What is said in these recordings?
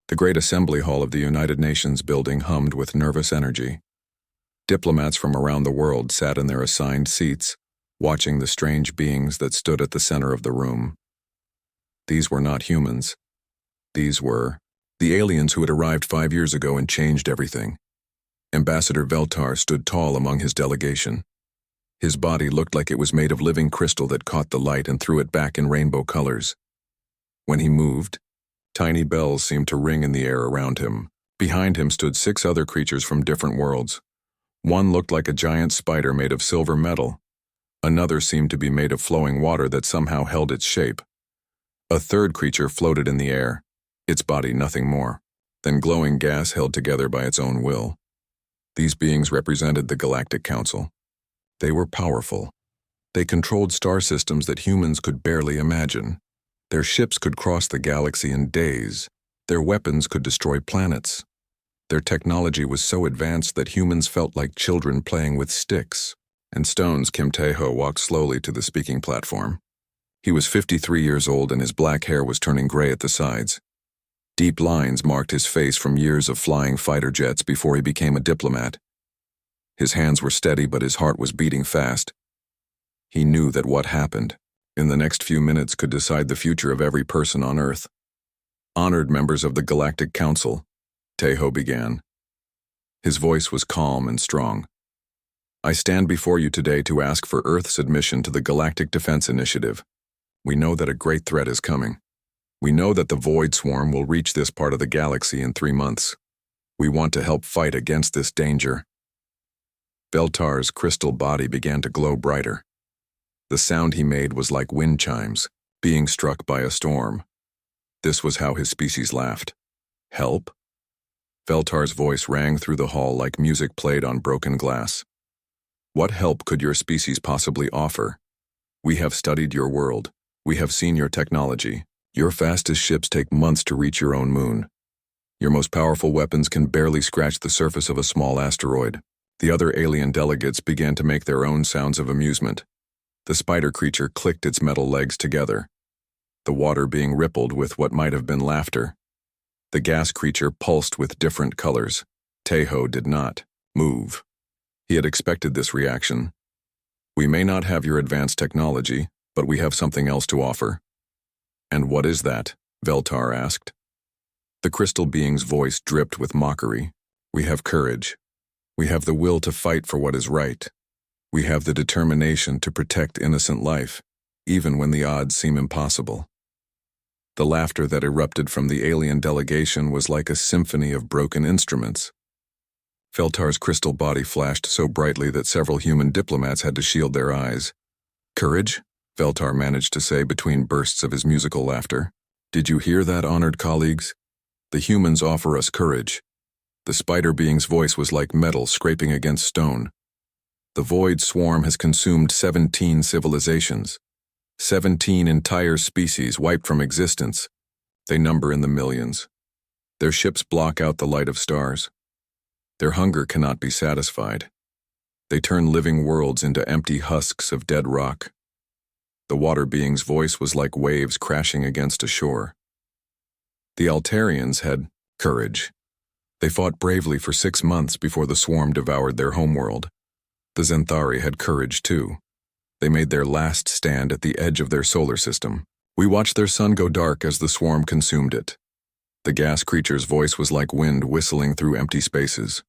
The great assembly hall of the United Nations building hummed with nervous energy. Diplomats from around the world sat in their assigned seats, watching the strange beings that stood at the center of the room. These were not humans. These were the aliens who had arrived 5 years ago and changed everything. Ambassador Veltar stood tall among his delegation. His body looked like it was made of living crystal that caught the light and threw it back in rainbow colors. When he moved, tiny bells seemed to ring in the air around him. Behind him stood 6 other creatures from different worlds. One looked like a giant spider made of silver metal. Another seemed to be made of flowing water that somehow held its shape. A third creature floated in the air, its body nothing more than glowing gas held together by its own will. These beings represented the Galactic Council. They were powerful. They controlled star systems that humans could barely imagine. Their ships could cross the galaxy in days. Their weapons could destroy planets. Their technology was so advanced that humans felt like children playing with sticks and stones. Kim Tae-ho walked slowly to the speaking platform. He was 53 years old and his black hair was turning gray at the sides. Deep lines marked his face from years of flying fighter jets before he became a diplomat. His hands were steady, but his heart was beating fast. He knew that what happened in the next few minutes could decide the future of every person on Earth. Honored members of the Galactic Council, Tae-ho began. His voice was calm and strong. I stand before you today to ask for Earth's admission to the Galactic Defense Initiative. We know that a great threat is coming. We know that the Void Swarm will reach this part of the galaxy in 3 months. We want to help fight against this danger. Veltar's crystal body began to glow brighter. The sound he made was like wind chimes, being struck by a storm. This was how his species laughed. Help? Veltar's voice rang through the hall like music played on broken glass. What help could your species possibly offer? We have studied your world. We have seen your technology. Your fastest ships take months to reach your own moon. Your most powerful weapons can barely scratch the surface of a small asteroid. The other alien delegates began to make their own sounds of amusement. The spider creature clicked its metal legs together, the water being rippled with what might have been laughter. The gas creature pulsed with different colors. Tae-ho did not move. He had expected this reaction. We may not have your advanced technology, but we have something else to offer. And what is that? Veltar asked. The crystal being's voice dripped with mockery. We have courage. We have the will to fight for what is right. We have the determination to protect innocent life, even when the odds seem impossible. The laughter that erupted from the alien delegation was like a symphony of broken instruments. Veltar's crystal body flashed so brightly that several human diplomats had to shield their eyes. Courage? Veltar managed to say between bursts of his musical laughter. Did you hear that, honored colleagues? The humans offer us courage. The spider being's voice was like metal scraping against stone. The Void Swarm has consumed 17 civilizations. 17 entire species wiped from existence. They number in the millions. Their ships block out the light of stars. Their hunger cannot be satisfied. They turn living worlds into empty husks of dead rock. The water being's voice was like waves crashing against a shore. The Altarians had courage. They fought bravely for 6 months before the swarm devoured their homeworld. The Zenthari had courage too. They made their last stand at the edge of their solar system. We watched their sun go dark as the swarm consumed it. The gas creature's voice was like wind whistling through empty spaces.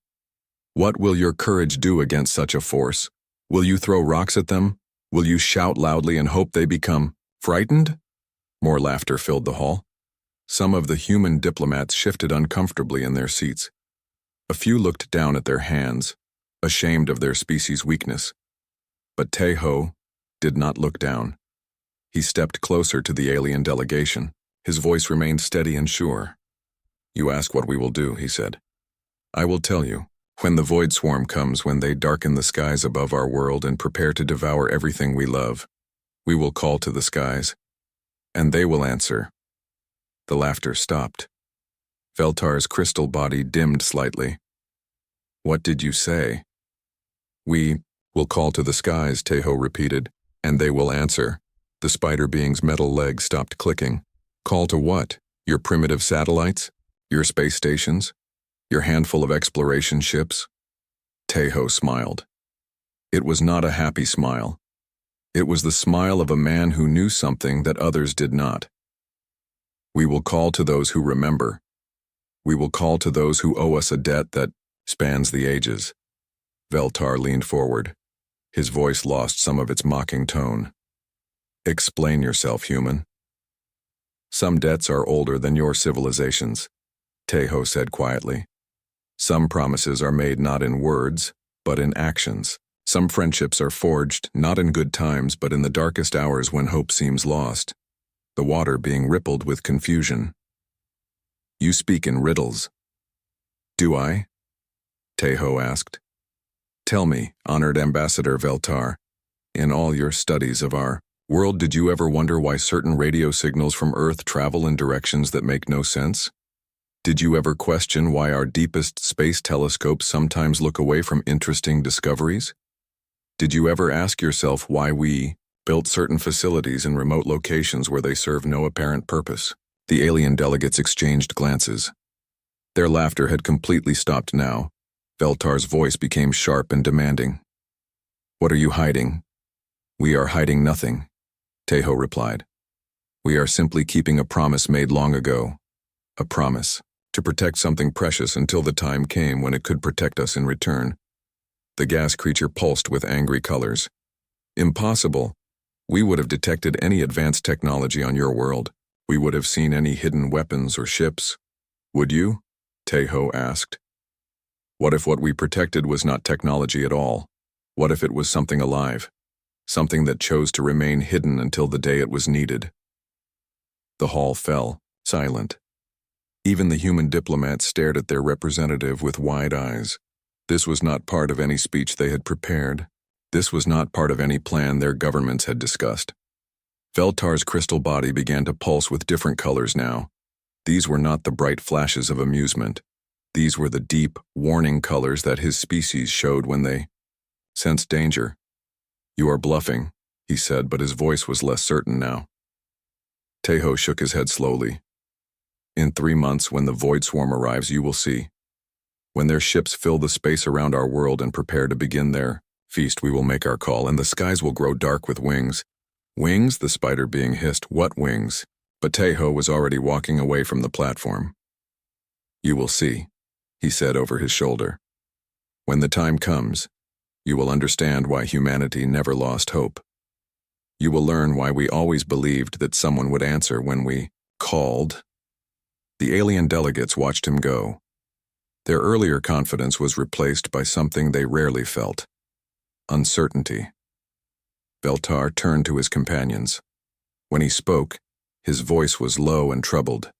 What will your courage do against such a force? Will you throw rocks at them? Will you shout loudly and hope they become frightened? More laughter filled the hall. Some of the human diplomats shifted uncomfortably in their seats. A few looked down at their hands, ashamed of their species' weakness. But Tae-ho did not look down. He stepped closer to the alien delegation. His voice remained steady and sure. You ask what we will do, he said. I will tell you. When the Void Swarm comes, when they darken the skies above our world and prepare to devour everything we love, we will call to the skies, and they will answer. The laughter stopped. Veltar's crystal body dimmed slightly. What did you say? We will call to the skies, Tae-ho repeated, and they will answer. The spider being's metal legs stopped clicking. Call to what? Your primitive satellites? Your space stations? Your handful of exploration ships? Tejo smiled. It was not a happy smile. It was the smile of a man who knew something that others did not. We will call to those who remember. We will call to those who owe us a debt that spans the ages. Veltar leaned forward. His voice lost some of its mocking tone. Explain yourself, human. Some debts are older than your civilizations, Tejo said quietly. Some promises are made not in words, but in actions. Some friendships are forged not in good times, but in the darkest hours when hope seems lost, the water being rippled with confusion. You speak in riddles. Do I? Tejo asked. Tell me, honored Ambassador Veltar, in all your studies of our world, did you ever wonder why certain radio signals from Earth travel in directions that make no sense? Did you ever question why our deepest space telescopes sometimes look away from interesting discoveries? Did you ever ask yourself why we built certain facilities in remote locations where they serve no apparent purpose? The alien delegates exchanged glances. Their laughter had completely stopped now. Veltar's voice became sharp and demanding. What are you hiding? We are hiding nothing, Tejo replied. We are simply keeping a promise made long ago. A promise to protect something precious until the time came when it could protect us in return. The gas creature pulsed with angry colors. Impossible. We would have detected any advanced technology on your world. We would have seen any hidden weapons or ships. Would you? Tejo asked. What if what we protected was not technology at all? What if it was something alive? Something that chose to remain hidden until the day it was needed? The hall fell, silent. Even the human diplomats stared at their representative with wide eyes. This was not part of any speech they had prepared. This was not part of any plan their governments had discussed. Veltar's crystal body began to pulse with different colors now. These were not the bright flashes of amusement. These were the deep, warning colors that his species showed when they sensed danger. You are bluffing, he said, but his voice was less certain now. Tejo shook his head slowly. In 3 months, when the Void Swarm arrives, you will see. When their ships fill the space around our world and prepare to begin their feast, we will make our call, and the skies will grow dark with wings. Wings? The spider being hissed. What wings? But Tejo was already walking away from the platform. You will see, he said over his shoulder. When the time comes, you will understand why humanity never lost hope. You will learn why we always believed that someone would answer when we called. The alien delegates watched him go. Their earlier confidence was replaced by something they rarely felt: uncertainty. Veltar turned to his companions. When he spoke, his voice was low and troubled.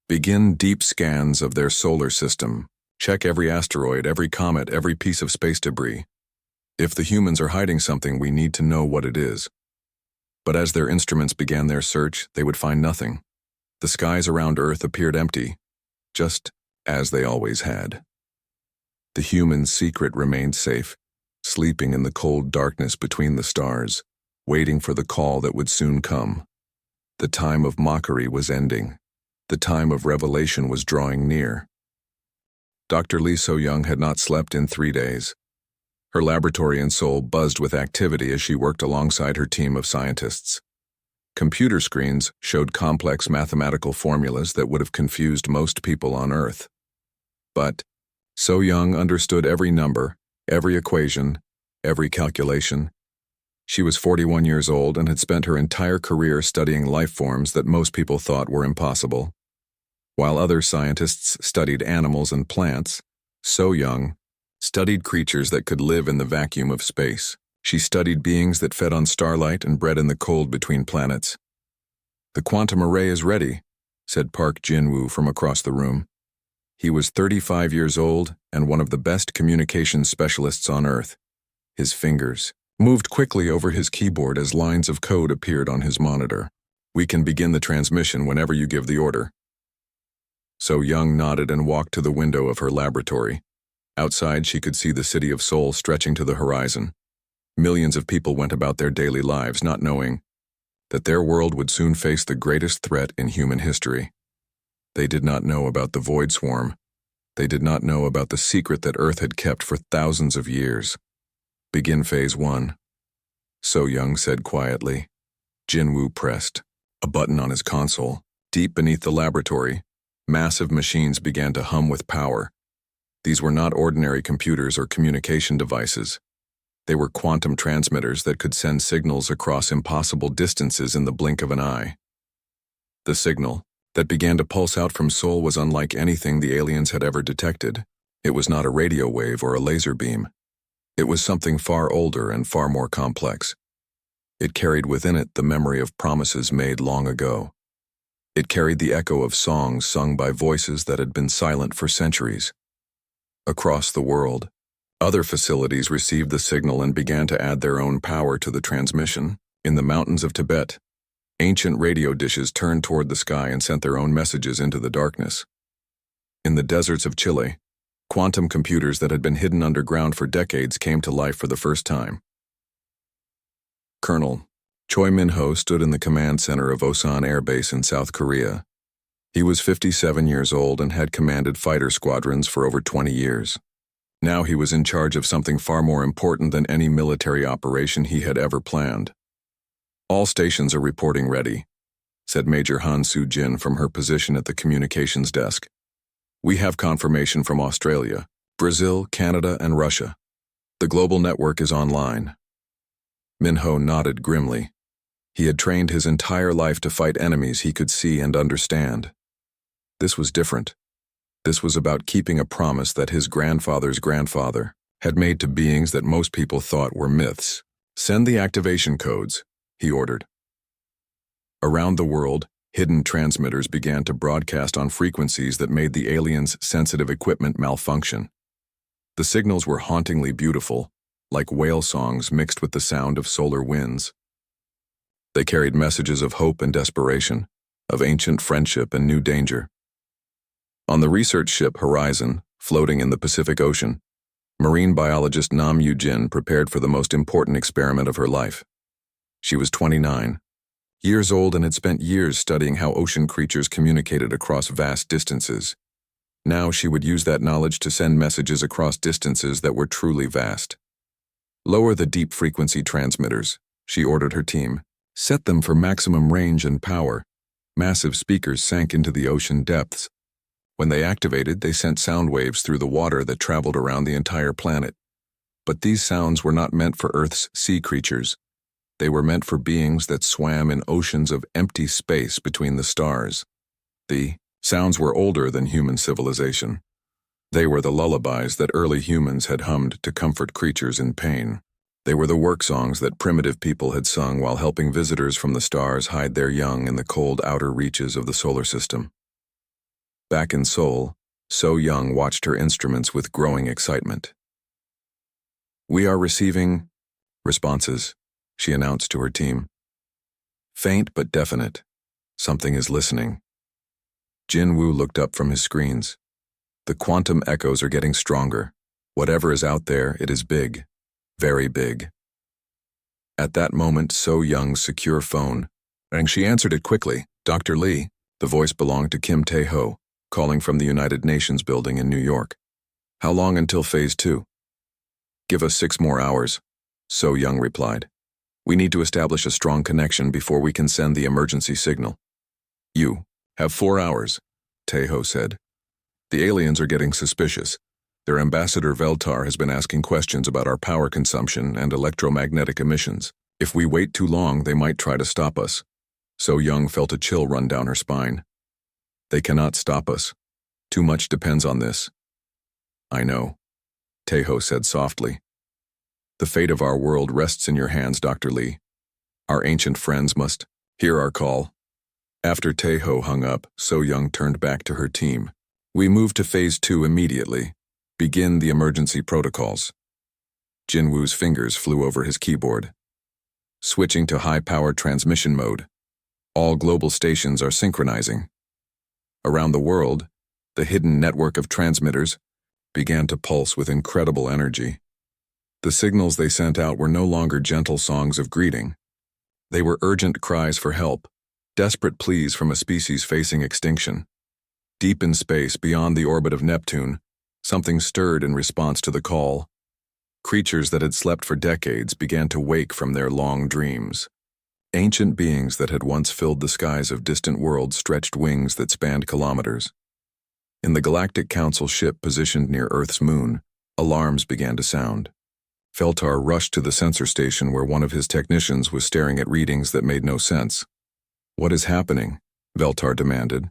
Begin deep scans of their solar system. Check every asteroid, every comet, every piece of space debris. If the humans are hiding something, we need to know what it is. But as their instruments began their search, they would find nothing. The skies around Earth appeared empty, just as they always had. The human secret remained safe, sleeping in the cold darkness between the stars, waiting for the call that would soon come. The time of mockery was ending. The time of revelation was drawing near. Dr. Lee So-young had not slept in 3 days. Her laboratory and soul buzzed with activity as she worked alongside her team of scientists. Computer screens showed complex mathematical formulas that would have confused most people on Earth. But So-young understood every number, every equation, every calculation. She was 41 years old and had spent her entire career studying life forms that most people thought were impossible. While other scientists studied animals and plants, So-young studied creatures that could live in the vacuum of space. She studied beings that fed on starlight and bred in the cold between planets. The quantum array is ready, said Park Jin-woo from across the room. He was 35 years old and one of the best communications specialists on Earth. His fingers moved quickly over his keyboard as lines of code appeared on his monitor. We can begin the transmission whenever you give the order. So-young nodded and walked to the window of her laboratory. Outside, she could see the city of Seoul stretching to the horizon. Millions of people went about their daily lives not knowing that their world would soon face the greatest threat in human history. They did not know about the Void Swarm. They did not know about the secret that Earth had kept for thousands of years. Begin Phase 1. So Young said quietly. Jinwoo pressed a button on his console. Deep beneath the laboratory, massive machines began to hum with power. These were not ordinary computers or communication devices. They were quantum transmitters that could send signals across impossible distances in the blink of an eye. The signal that began to pulse out from Seoul was unlike anything the aliens had ever detected. It was not a radio wave or a laser beam. It was something far older and far more complex. It carried within it the memory of promises made long ago. It carried the echo of songs sung by voices that had been silent for centuries. Across the world, other facilities received the signal and began to add their own power to the transmission. In the mountains of Tibet, ancient radio dishes turned toward the sky and sent their own messages into the darkness. In the deserts of Chile, quantum computers that had been hidden underground for decades came to life for the first time. Colonel Choi Min-ho stood in the command center of Osan Air Base in South Korea. He was 57 years old and had commanded fighter squadrons for over 20 years. Now he was in charge of something far more important than any military operation he had ever planned. "All stations are reporting ready," said Major Han Soo-jin from her position at the communications desk. "We have confirmation from Australia, Brazil, Canada, and Russia. The global network is online." Min-ho nodded grimly. He had trained his entire life to fight enemies he could see and understand. This was different. This was about keeping a promise that his grandfather's grandfather had made to beings that most people thought were myths. "Send the activation codes," he ordered. Around the world, hidden transmitters began to broadcast on frequencies that made the aliens' sensitive equipment malfunction. The signals were hauntingly beautiful, like whale songs mixed with the sound of solar winds. They carried messages of hope and desperation, of ancient friendship and new danger. On the research ship Horizon, floating in the Pacific Ocean, marine biologist Nam Yu-jin prepared for the most important experiment of her life. She was 29, years old, and had spent years studying how ocean creatures communicated across vast distances. Now she would use that knowledge to send messages across distances that were truly vast. "Lower the deep frequency transmitters," she ordered her team. "Set them for maximum range and power." Massive speakers sank into the ocean depths. When they activated, they sent sound waves through the water that traveled around the entire planet. But these sounds were not meant for Earth's sea creatures. They were meant for beings that swam in oceans of empty space between the stars. The sounds were older than human civilization. They were the lullabies that early humans had hummed to comfort creatures in pain. They were the work songs that primitive people had sung while helping visitors from the stars hide their young in the cold outer reaches of the solar system. Back in Seoul, So Young watched her instruments with growing excitement. "We are receiving responses," she announced to her team. "Faint but definite. Something is listening." Jinwoo looked up from his screens. "The quantum echoes are getting stronger. Whatever is out there, it is big. Very big." At that moment, So Young's secure phone rang. She answered it quickly. "Dr. Lee." The voice belonged to Kim Tae-ho, calling from the United Nations building in New York. "How long until Phase 2? "Give us 6 more hours," So Young replied. "We need to establish a strong connection before we can send the emergency signal." "You have 4 hours," Tae-ho said. "The aliens are getting suspicious. Their ambassador Veltar has been asking questions about our power consumption and electromagnetic emissions. If we wait too long, they might try to stop us." So Young felt a chill run down her spine. "They cannot stop us. Too much depends on this." "I know," Tae-ho said softly. "The fate of our world rests in your hands, Dr. Lee. Our ancient friends must hear our call." After Tae-ho hung up, So Young turned back to her team. "We move to Phase 2 immediately. Begin the emergency protocols." Jinwoo's fingers flew over his keyboard. "Switching to high-power transmission mode. All global stations are synchronizing." Around the world, the hidden network of transmitters began to pulse with incredible energy. The signals they sent out were no longer gentle songs of greeting. They were urgent cries for help, desperate pleas from a species facing extinction. Deep in space, beyond the orbit of Neptune, something stirred in response to the call. Creatures that had slept for decades began to wake from their long dreams. Ancient beings that had once filled the skies of distant worlds stretched wings that spanned kilometers. In the Galactic Council ship positioned near Earth's moon, alarms began to sound. Veltar rushed to the sensor station where one of his technicians was staring at readings that made no sense. "What is happening?" Veltar demanded.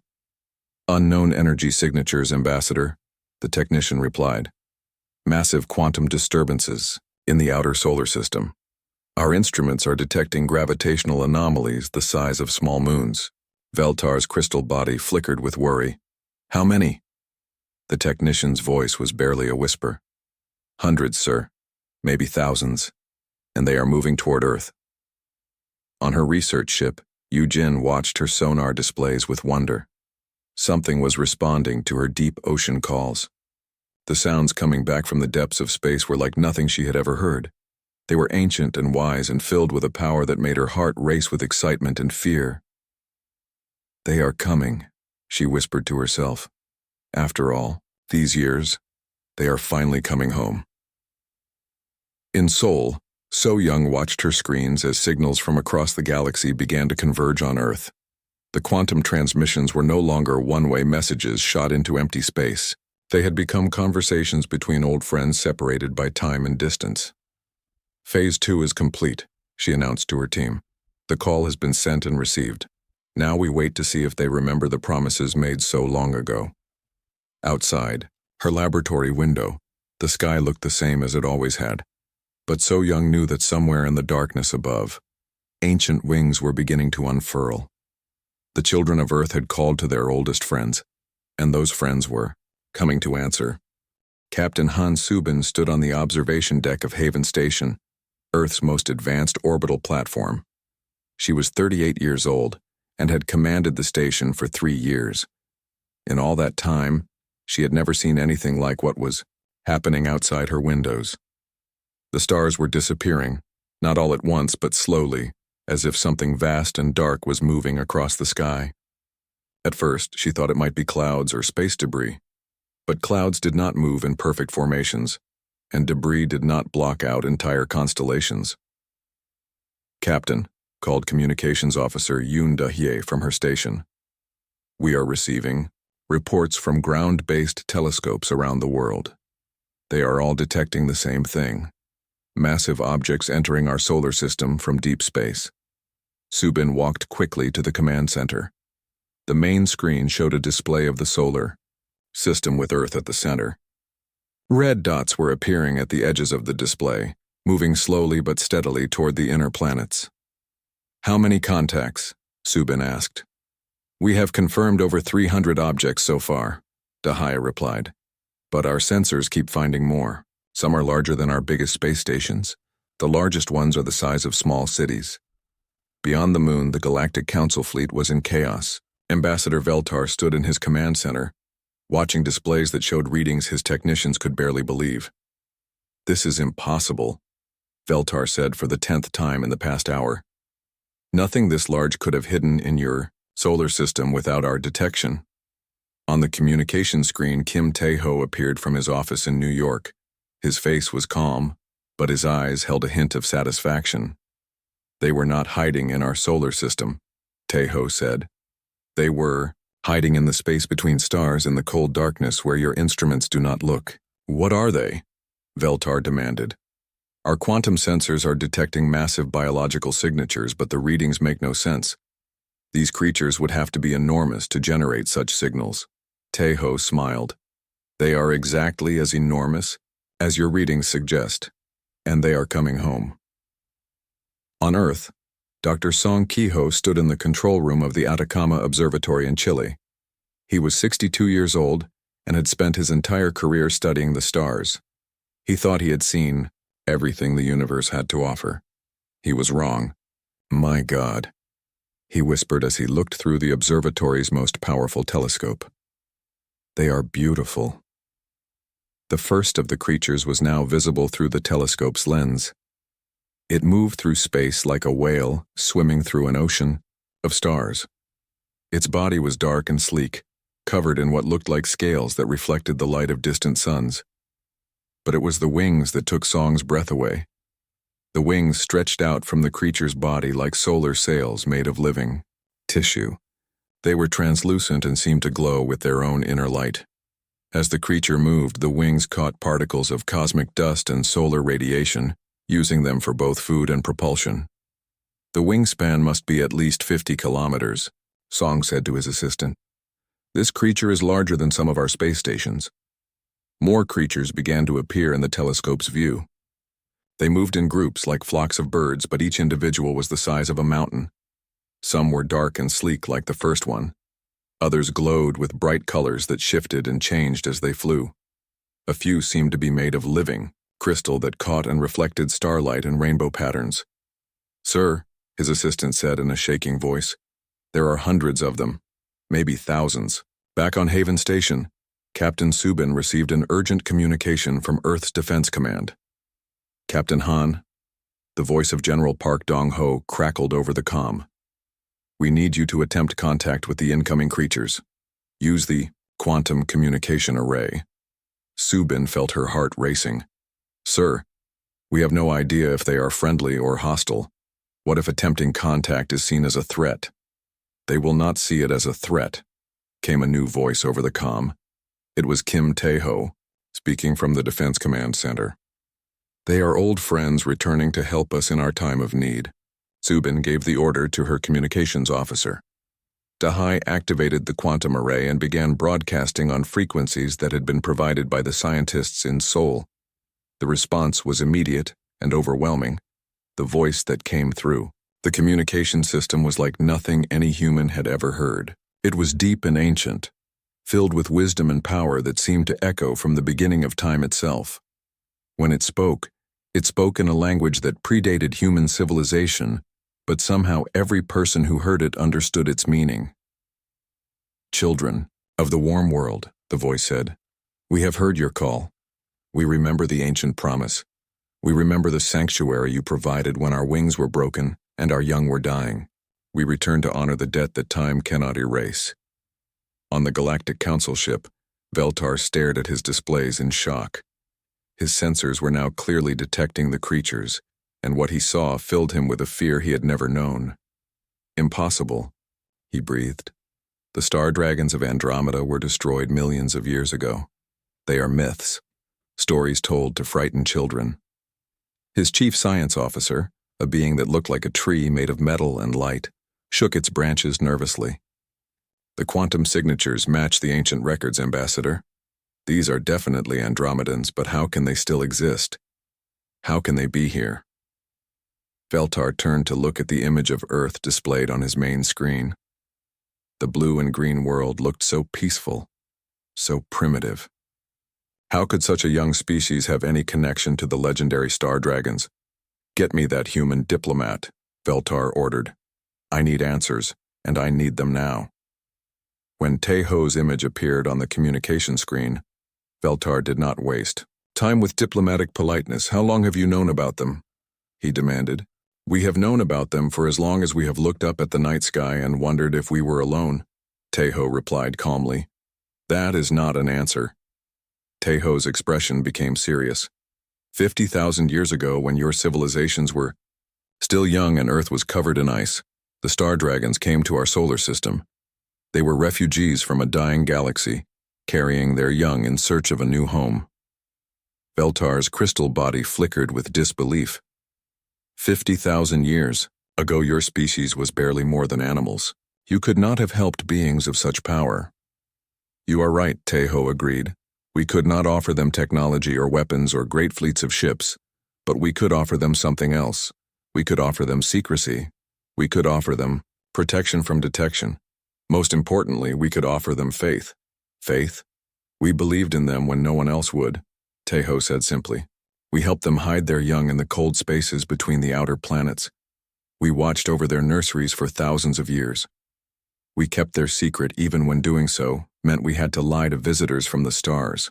"Unknown energy signatures, Ambassador," the technician replied. "Massive quantum disturbances in the outer solar system. Our instruments are detecting gravitational anomalies the size of small moons." Veltar's crystal body flickered with worry. "How many?" The technician's voice was barely a whisper. "Hundreds, sir. Maybe thousands. And they are moving toward Earth." On her research ship, Yujin watched her sonar displays with wonder. Something was responding to her deep ocean calls. The sounds coming back from the depths of space were like nothing she had ever heard. They were ancient and wise and filled with a power that made her heart race with excitement and fear. "They are coming," she whispered to herself. "After all, these years, they are finally coming home." In Seoul, So Young watched her screens as signals from across the galaxy began to converge on Earth. The quantum transmissions were no longer one-way messages shot into empty space. They had become conversations between old friends separated by time and distance. "Phase 2 is complete," she announced to her team. "The call has been sent and received. Now we wait to see if they remember the promises made so long ago." Outside, her laboratory window, the sky looked the same as it always had. But So Young knew that somewhere in the darkness above, ancient wings were beginning to unfurl. The children of Earth had called to their oldest friends, and those friends were coming to answer. Captain Han Subin stood on the observation deck of Haven Station, Earth's most advanced orbital platform. She was 38 years old and had commanded the station for 3 years. In all that time, she had never seen anything like what was happening outside her windows. The stars were disappearing, not all at once but slowly, as if something vast and dark was moving across the sky. At first, she thought it might be clouds or space debris. But clouds did not move in perfect formations, and debris did not block out entire constellations. "Captain," called Communications Officer Yoon Da-hye from her station. "We are receiving reports from ground-based telescopes around the world. They are all detecting the same thing. Massive objects entering our solar system from deep space." Subin walked quickly to the command center. The main screen showed a display of the solar system with Earth at the center. Red dots were appearing at the edges of the display, moving slowly but steadily toward the inner planets. "How many contacts?" Subin asked. "We have confirmed over 300 objects so far," Da-hye replied. "But our sensors keep finding more. Some are larger than our biggest space stations. The largest ones are the size of small cities." Beyond the moon, the Galactic Council fleet was in chaos. Ambassador Veltar stood in his command center, watching displays that showed readings his technicians could barely believe. "This is impossible," Veltar said for the 10th time in the past hour. "Nothing this large could have hidden in your solar system without our detection." On the communication screen, Kim Tae-ho appeared from his office in New York. His face was calm, but his eyes held a hint of satisfaction. "They were not hiding in our solar system," Tae-ho said. "They were hiding in the space between stars in the cold darkness where your instruments do not look." "What are they?" Veltar demanded. "Our quantum sensors are detecting massive biological signatures, but the readings make no sense. These creatures would have to be enormous to generate such signals." Tae-ho smiled. "They are exactly as enormous as your readings suggest, and they are coming home." On Earth, Dr. Song Ki-ho stood in the control room of the Atacama Observatory in Chile. He was 62 years old and had spent his entire career studying the stars. He thought he had seen everything the universe had to offer. He was wrong. "My God," he whispered as he looked through the observatory's most powerful telescope. "They are beautiful." The first of the creatures was now visible through the telescope's lens. It moved through space like a whale swimming through an ocean of stars. Its body was dark and sleek, covered in what looked like scales that reflected the light of distant suns. But it was the wings that took Song's breath away. The wings stretched out from the creature's body like solar sails made of living tissue. They were translucent and seemed to glow with their own inner light. As the creature moved, the wings caught particles of cosmic dust and solar radiation, using them for both food and propulsion. The wingspan must be at least 50 kilometers, Song said to his assistant. This creature is larger than some of our space stations. More creatures began to appear in the telescope's view. They moved in groups like flocks of birds, but each individual was the size of a mountain. Some were dark and sleek like the first one. Others glowed with bright colors that shifted and changed as they flew. A few seemed to be made of living crystal that caught and reflected starlight and rainbow patterns. "Sir," his assistant said in a shaking voice, "there are hundreds of them, maybe thousands." Back on Haven Station, Captain Subin received an urgent communication from Earth's Defense Command. "Captain Han," the voice of General Park Dong-ho crackled over the comm. "We need you to attempt contact with the incoming creatures. Use the quantum communication array." Subin felt her heart racing. "Sir, we have no idea if they are friendly or hostile. What if attempting contact is seen as a threat?" "They will not see it as a threat," came a new voice over the comm. It was Kim Tae-ho, speaking from the Defense Command Center. "They are old friends returning to help us in our time of need." Subin gave the order to her communications officer. Dahai activated the quantum array and began broadcasting on frequencies that had been provided by the scientists in Seoul. The response was immediate and overwhelming, the voice that came through. The communication system was like nothing any human had ever heard. It was deep and ancient, filled with wisdom and power that seemed to echo from the beginning of time itself. When it spoke in a language that predated human civilization, but somehow every person who heard it understood its meaning. "Children of the warm world," the voice said, "we have heard your call. We remember the ancient promise. We remember the sanctuary you provided when our wings were broken and our young were dying. We return to honor the debt that time cannot erase." On the Galactic Council ship, Veltar stared at his displays in shock. His sensors were now clearly detecting the creatures, and what he saw filled him with a fear he had never known. "Impossible," he breathed. "The star dragons of Andromeda were destroyed millions of years ago. They are myths, stories told to frighten children." His chief science officer, a being that looked like a tree made of metal and light, shook its branches nervously. "The quantum signatures match the ancient records, Ambassador. These are definitely Andromedans, but how can they still exist? How can they be here?" Veltar turned to look at the image of Earth displayed on his main screen. The blue and green world looked so peaceful, so primitive. How could such a young species have any connection to the legendary star dragons? "Get me that human diplomat," Veltar ordered. "I need answers, and I need them now." When Tae-ho's image appeared on the communication screen, Veltar did not waste time with diplomatic politeness. "How long have you known about them?" he demanded. "We have known about them for as long as we have looked up at the night sky and wondered if we were alone," Tae-ho replied calmly. "That is not an answer." Tae-ho's expression became serious. 50,000 years ago, when your civilizations were still young and Earth was covered in ice, the star dragons came to our solar system. They were refugees from a dying galaxy, carrying their young in search of a new home." Veltar's crystal body flickered with disbelief. 50,000 years ago, your species was barely more than animals. You could not have helped beings of such power. "You are right," Tae-ho agreed. "We could not offer them technology or weapons or great fleets of ships, but we could offer them something else. We could offer them secrecy. We could offer them protection from detection. Most importantly, we could offer them faith." "Faith? We believed in them when no one else would," Tae-ho said simply. "We helped them hide their young in the cold spaces between the outer planets. We watched over their nurseries for thousands of years. We kept their secret even when doing so meant we had to lie to visitors from the stars."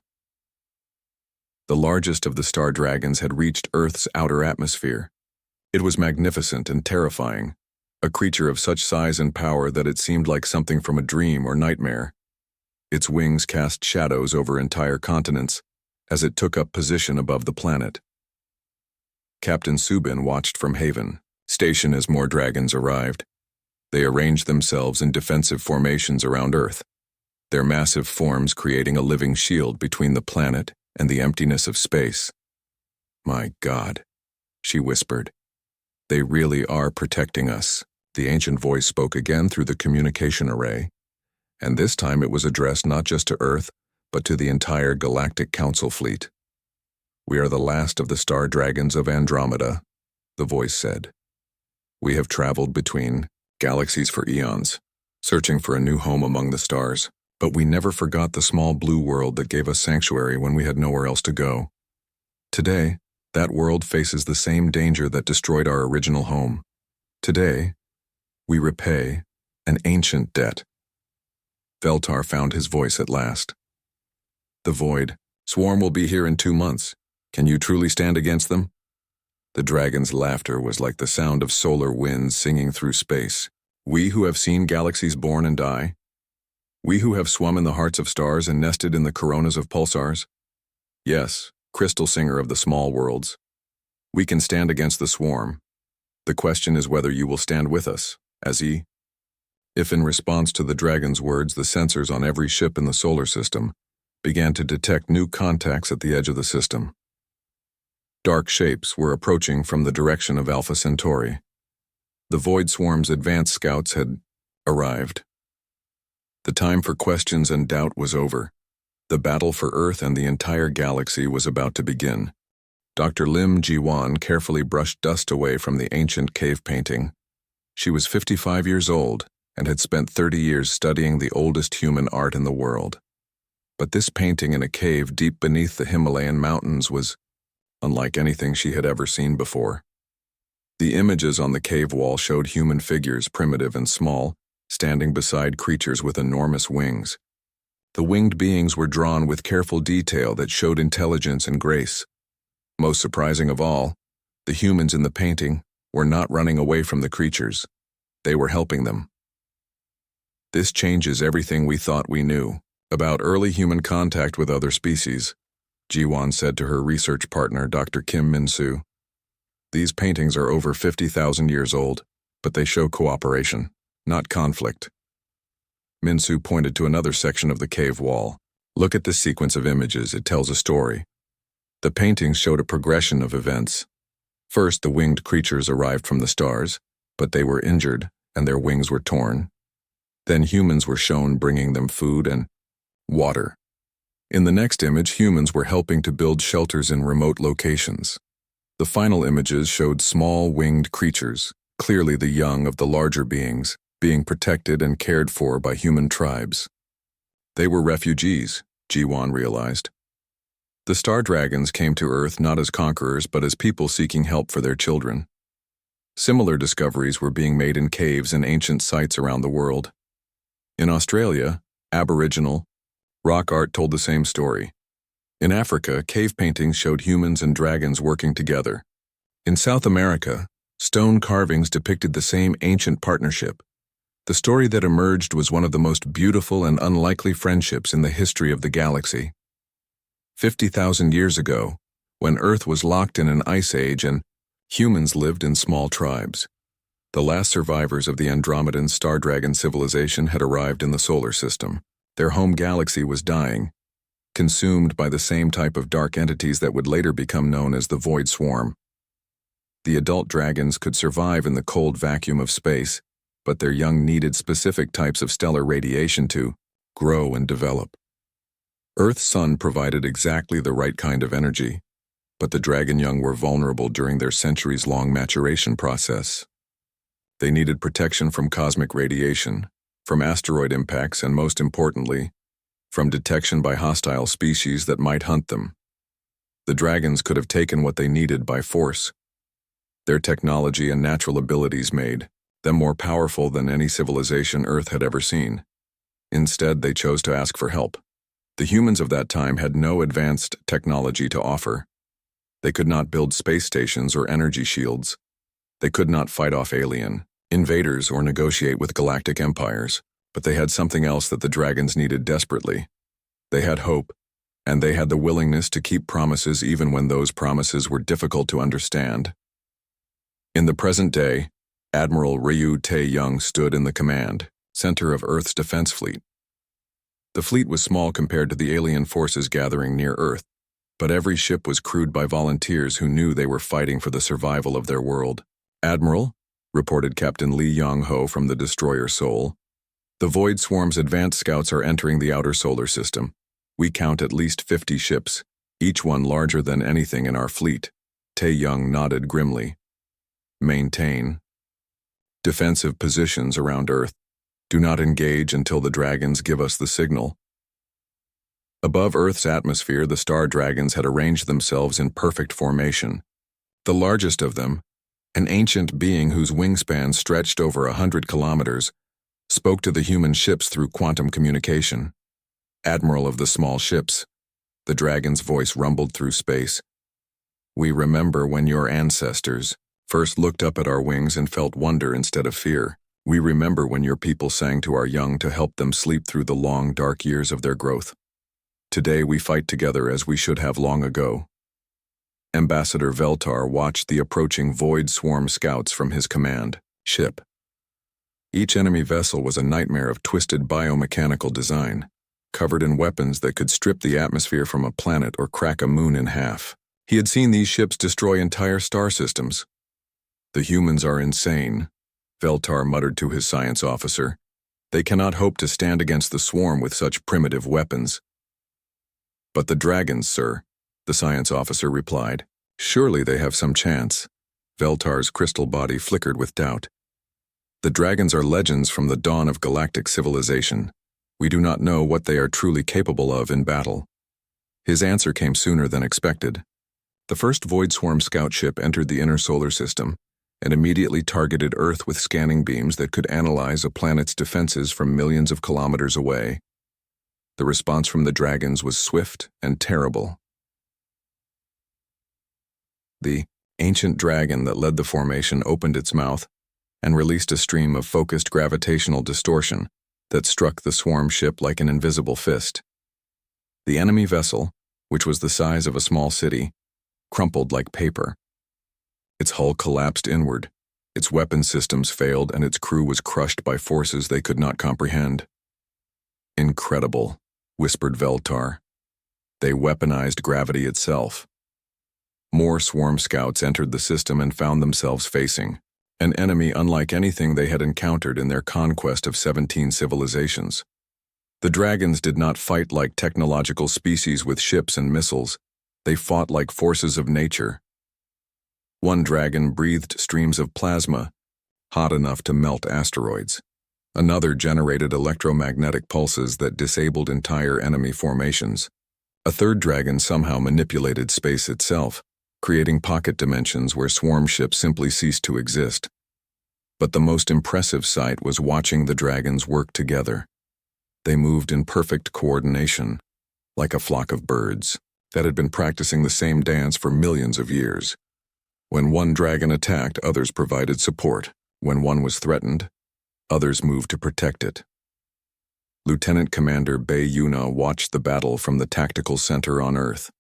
The largest of the star dragons had reached Earth's outer atmosphere. It was magnificent and terrifying, a creature of such size and power that it seemed like something from a dream or nightmare. Its wings cast shadows over entire continents as it took up position above the planet. Captain Subin watched from Haven Station as more dragons arrived. They arranged themselves in defensive formations around Earth, their massive forms creating a living shield between the planet and the emptiness of space. "My God," she whispered. "They really are protecting us." The ancient voice spoke again through the communication array, and this time it was addressed not just to Earth, but to the entire Galactic Council fleet. "We are the last of the star dragons of Andromeda," the voice said. "We have traveled between galaxies for eons, searching for a new home among the stars, but we never forgot the small blue world that gave us sanctuary when we had nowhere else to go. Today, that world faces the same danger that destroyed our original home. Today, we repay an ancient debt." Veltar found his voice at last. "The Void. Swarm will be here in 2 months. Can you truly stand against them?" The dragon's laughter was like the sound of solar winds singing through space. "We who have seen galaxies born and die? We who have swum in the hearts of stars and nested in the coronas of pulsars? Yes, crystal singer of the small worlds. We can stand against the swarm. The question is whether you will stand with us, Azi." If in response to the dragon's words the sensors on every ship in the solar system began to detect new contacts at the edge of the system. Dark shapes were approaching from the direction of Alpha Centauri. The Void Swarm's advanced scouts had arrived. The time for questions and doubt was over. The battle for Earth and the entire galaxy was about to begin. Dr. Lim Ji-wan carefully brushed dust away from the ancient cave painting. She was 55 years old and had spent 30 years studying the oldest human art in the world. But this painting in a cave deep beneath the Himalayan mountains was unlike anything she had ever seen before. The images on the cave wall showed human figures, primitive and small, standing beside creatures with enormous wings. The winged beings were drawn with careful detail that showed intelligence and grace. Most surprising of all, the humans in the painting were not running away from the creatures. They were helping them. "This changes everything we thought we knew about early human contact with other species," Ji-wan said to her research partner, Dr. Kim Min-soo. "These paintings are over 50,000 years old, but they show cooperation, not conflict." Min-soo pointed to another section of the cave wall. "Look at this sequence of images. It tells a story." The paintings showed a progression of events. First, the winged creatures arrived from the stars, but they were injured and their wings were torn. Then humans were shown bringing them food and water. In the next image, humans were helping to build shelters in remote locations. The final images showed small winged creatures, clearly the young of the larger beings, being protected and cared for by human tribes. They were refugees, Ji-wan realized. The star dragons came to Earth not as conquerors but as people seeking help for their children. Similar discoveries were being made in caves and ancient sites around the world. In Australia, Aboriginal rock art told the same story. In Africa, cave paintings showed humans and dragons working together. In South America, stone carvings depicted the same ancient partnership. The story that emerged was one of the most beautiful and unlikely friendships in the history of the galaxy. 50,000 years ago, when Earth was locked in an ice age and humans lived in small tribes, the last survivors of the Andromedan star dragon civilization had arrived in the solar system. Their home galaxy was dying, consumed by the same type of dark entities that would later become known as the Void Swarm. The adult dragons could survive in the cold vacuum of space, but their young needed specific types of stellar radiation to grow and develop. Earth's sun provided exactly the right kind of energy, but the dragon young were vulnerable during their centuries-long maturation process. They needed protection from cosmic radiation, from asteroid impacts, and most importantly, from detection by hostile species that might hunt them. The dragons could have taken what they needed by force. Their technology and natural abilities made them more powerful than any civilization Earth had ever seen. Instead, they chose to ask for help. The humans of that time had no advanced technology to offer. They could not build space stations or energy shields. They could not fight off alien invaders or negotiate with galactic empires. But they had something else that the dragons needed desperately. They had hope, and they had the willingness to keep promises even when those promises were difficult to understand. In the present day, Admiral Ryu Tae-young stood in the command center of Earth's defense fleet. The fleet was small compared to the alien forces gathering near Earth, but every ship was crewed by volunteers who knew they were fighting for the survival of their world. "Admiral," reported Captain Lee Yong-ho from the destroyer Seoul, "the Void Swarm's advanced scouts are entering the outer solar system. We count at least 50 ships, each one larger than anything in our fleet." Tae-young nodded grimly. "Maintain defensive positions around Earth. Do not engage until the dragons give us the signal." Above Earth's atmosphere, the star dragons had arranged themselves in perfect formation. The largest of them, an ancient being whose wingspan stretched over 100 kilometers, spoke to the human ships through quantum communication. "Admiral of the small ships," the dragon's voice rumbled through space, "we remember when your ancestors first looked up at our wings and felt wonder instead of fear. We remember when your people sang to our young to help them sleep through the long, dark years of their growth. Today we fight together as we should have long ago." Ambassador Veltar watched the approaching Void Swarm scouts from his command ship. Each enemy vessel was a nightmare of twisted biomechanical design, covered in weapons that could strip the atmosphere from a planet or crack a moon in half. He had seen these ships destroy entire star systems. "The humans are insane," Veltar muttered to his science officer. "They cannot hope to stand against the swarm with such primitive weapons." "But the dragons, sir," the science officer replied. "Surely they have some chance." Veltar's crystal body flickered with doubt. "The dragons are legends from the dawn of galactic civilization. We do not know what they are truly capable of in battle." His answer came sooner than expected. The first Void Swarm scout ship entered the inner solar system and immediately targeted Earth with scanning beams that could analyze a planet's defenses from millions of kilometers away. The response from the dragons was swift and terrible. The ancient dragon that led the formation opened its mouth and released a stream of focused gravitational distortion that struck the swarm ship like an invisible fist. The enemy vessel, which was the size of a small city, crumpled like paper. Its hull collapsed inward, its weapon systems failed, and its crew was crushed by forces they could not comprehend. "Incredible," whispered Veltar. "They weaponized gravity itself." More swarm scouts entered the system and found themselves facing an enemy unlike anything they had encountered in their conquest of 17 civilizations. The dragons did not fight like technological species with ships and missiles. They fought like forces of nature. One dragon breathed streams of plasma, hot enough to melt asteroids. Another generated electromagnetic pulses that disabled entire enemy formations. A third dragon somehow manipulated space itself, creating pocket dimensions where swarm ships simply ceased to exist. But the most impressive sight was watching the dragons work together. They moved in perfect coordination, like a flock of birds that had been practicing the same dance for millions of years. When one dragon attacked, others provided support. When one was threatened, others moved to protect it. Lieutenant Commander Bae Yuna watched the battle from the tactical center on Earth.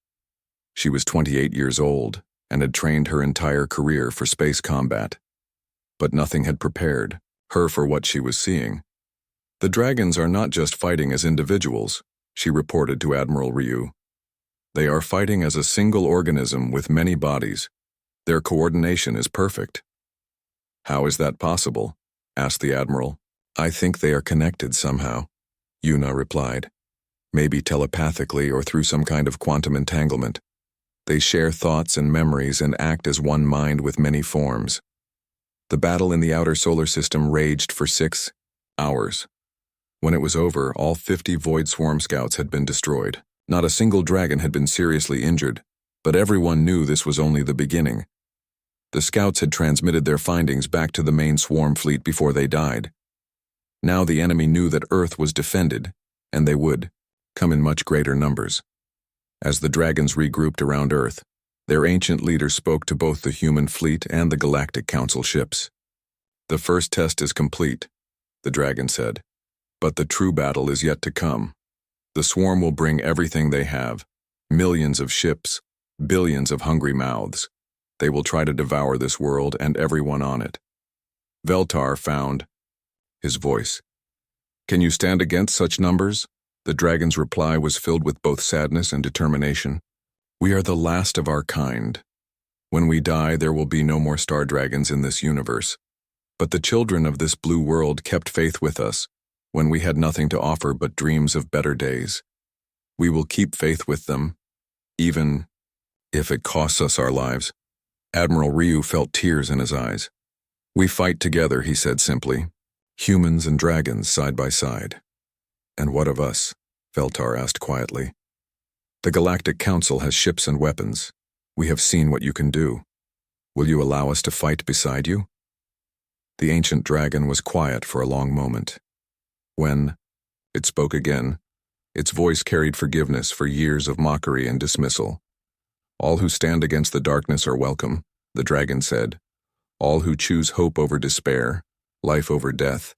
She was 28 years old and had trained her entire career for space combat. But nothing had prepared her for what she was seeing. "The dragons are not just fighting as individuals," she reported to Admiral Ryu. "They are fighting as a single organism with many bodies. Their coordination is perfect." "How is that possible?" asked the Admiral. "I think they are connected somehow," Yuna replied. "Maybe telepathically or through some kind of quantum entanglement. They share thoughts and memories and act as one mind with many forms." The battle in the outer solar system raged for 6 hours. When it was over, all 50 Void Swarm scouts had been destroyed. Not a single dragon had been seriously injured, but everyone knew this was only the beginning. The scouts had transmitted their findings back to the main swarm fleet before they died. Now the enemy knew that Earth was defended, and they would come in much greater numbers. As the dragons regrouped around Earth, their ancient leader spoke to both the human fleet and the Galactic Council ships. "The first test is complete," the dragon said. But the true battle is yet to come. The swarm will bring everything they have, millions of ships, billions of hungry mouths. They will try to devour this world and everyone on it. Veltar found his voice. Can you stand against such numbers? The dragon's reply was filled with both sadness and determination. We are the last of our kind. When we die, there will be no more star dragons in this universe. But the children of this blue world kept faith with us when we had nothing to offer but dreams of better days. We will keep faith with them, even if it costs us our lives. Admiral Ryu felt tears in his eyes. We fight together, he said simply. Humans and dragons side by side. And what of us? Veltar asked quietly. The Galactic Council has ships and weapons. We have seen what you can do. Will you allow us to fight beside you? The ancient dragon was quiet for a long moment. When it spoke again, its voice carried forgiveness for years of mockery and dismissal. All who stand against the darkness are welcome, the dragon said. All who choose hope over despair, life over death,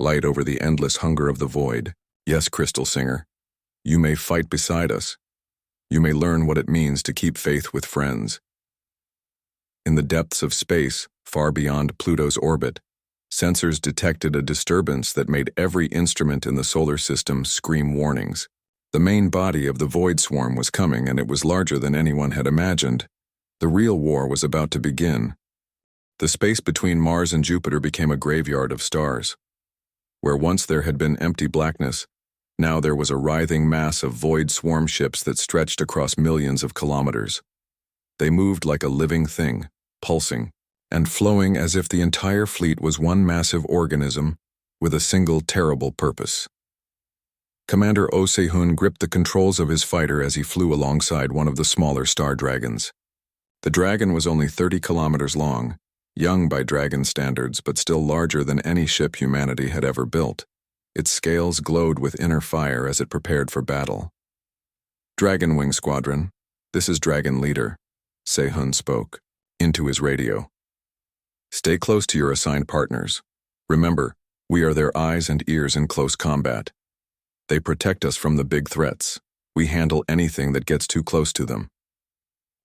light over the endless hunger of the void. Yes, Crystal Singer, you may fight beside us. You may learn what it means to keep faith with friends. In the depths of space, far beyond Pluto's orbit, sensors detected a disturbance that made every instrument in the solar system scream warnings. The main body of the void swarm was coming, and it was larger than anyone had imagined. The real war was about to begin. The space between Mars and Jupiter became a graveyard of stars. Where once there had been empty blackness, now there was a writhing mass of void swarm ships that stretched across millions of kilometers. They moved like a living thing, pulsing, and flowing as if the entire fleet was one massive organism with a single terrible purpose. Commander Oh Se-hun gripped the controls of his fighter as he flew alongside one of the smaller star dragons. The dragon was only 30 kilometers long, young by dragon standards but still larger than any ship humanity had ever built. Its scales glowed with inner fire as it prepared for battle. Dragon Wing Squadron, this is Dragon Leader, Se-hun spoke, into his radio. Stay close to your assigned partners. Remember, we are their eyes and ears in close combat. They protect us from the big threats. We handle anything that gets too close to them.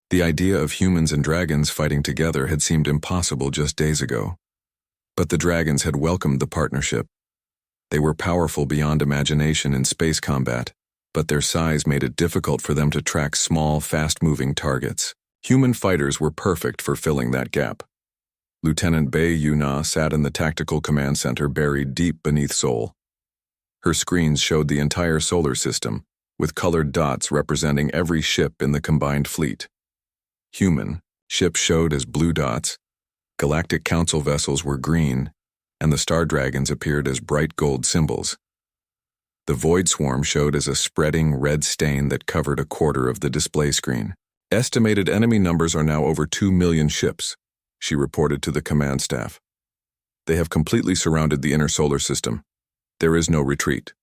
The idea of humans and dragons fighting together had seemed impossible just days ago. But the dragons had welcomed the partnership. They were powerful beyond imagination in space combat, but their size made it difficult for them to track small, fast-moving targets. Human fighters were perfect for filling that gap. Lieutenant Bei Yuna sat in the tactical command center buried deep beneath Sol. Her screens showed the entire solar system, with colored dots representing every ship in the combined fleet. Human ships showed as blue dots, Galactic Council vessels were green, and the star dragons appeared as bright gold symbols. The void swarm showed as a spreading red stain that covered a quarter of the display screen. Estimated enemy numbers are now over 2 million ships, she reported to the command staff. They have completely surrounded the inner solar system. There is no retreat.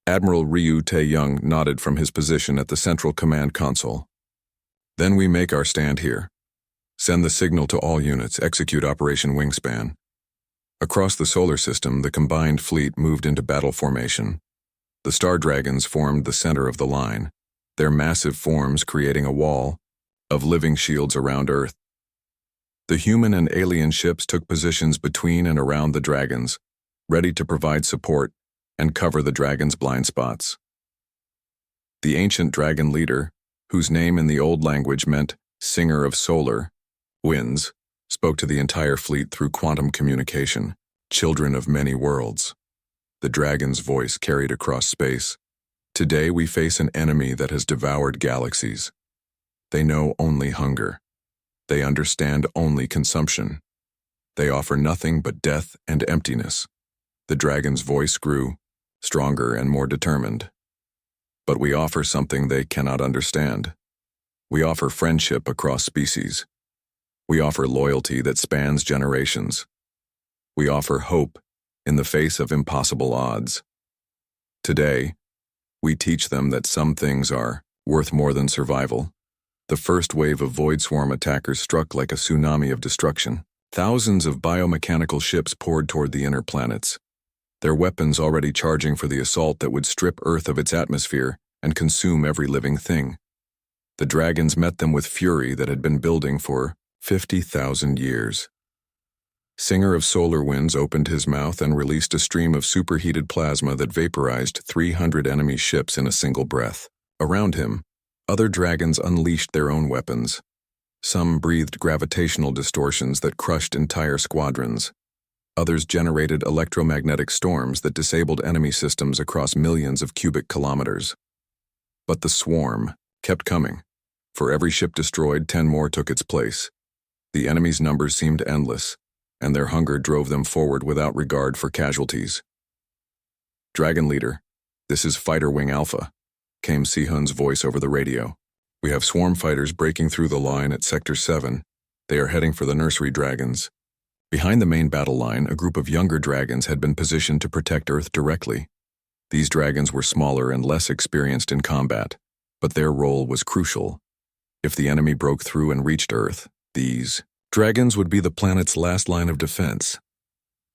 Admiral Ryu Tae-young nodded from his position at the central command console. Then we make our stand here. Send the signal to all units, execute Operation Wingspan. Across the solar system, the combined fleet moved into battle formation. The star dragons formed the center of the line, their massive forms creating a wall of living shields around Earth. The human and alien ships took positions between and around the dragons, ready to provide support and cover the dragons' blind spots. The ancient dragon leader, whose name in the old language meant singer of solar winds, spoke to the entire fleet through quantum communication. Children of many worlds. The dragon's voice carried across space. Today we face an enemy that has devoured galaxies. They know only hunger. They understand only consumption. They offer nothing but death and emptiness. The dragon's voice grew, stronger and more determined. But we offer something they cannot understand. We offer friendship across species. We offer loyalty that spans generations. We offer hope in the face of impossible odds. Today, we teach them that some things are worth more than survival. The first wave of void swarm attackers struck like a tsunami of destruction. Thousands of biomechanical ships poured toward the inner planets. their weapons already charging for the assault that would strip Earth of its atmosphere and consume every living thing. The dragons met them with fury that had been building for 50,000 years. Singer of Solar Winds opened his mouth and released a stream of superheated plasma that vaporized 300 enemy ships in a single breath. Around him, other dragons unleashed their own weapons. Some breathed gravitational distortions that crushed entire squadrons. Others generated electromagnetic storms that disabled enemy systems across millions of cubic kilometers. But the swarm kept coming. For every ship destroyed, 10 more took its place. The enemy's numbers seemed endless, and their hunger drove them forward without regard for casualties. "Dragon Leader, this is Fighter Wing Alpha," came Sihun's voice over the radio. "We have swarm fighters breaking through the line at Sector 7. They are heading for the nursery dragons." Behind the main battle line, a group of younger dragons had been positioned to protect Earth directly. These dragons were smaller and less experienced in combat, but their role was crucial. If the enemy broke through and reached Earth, these dragons would be the planet's last line of defense.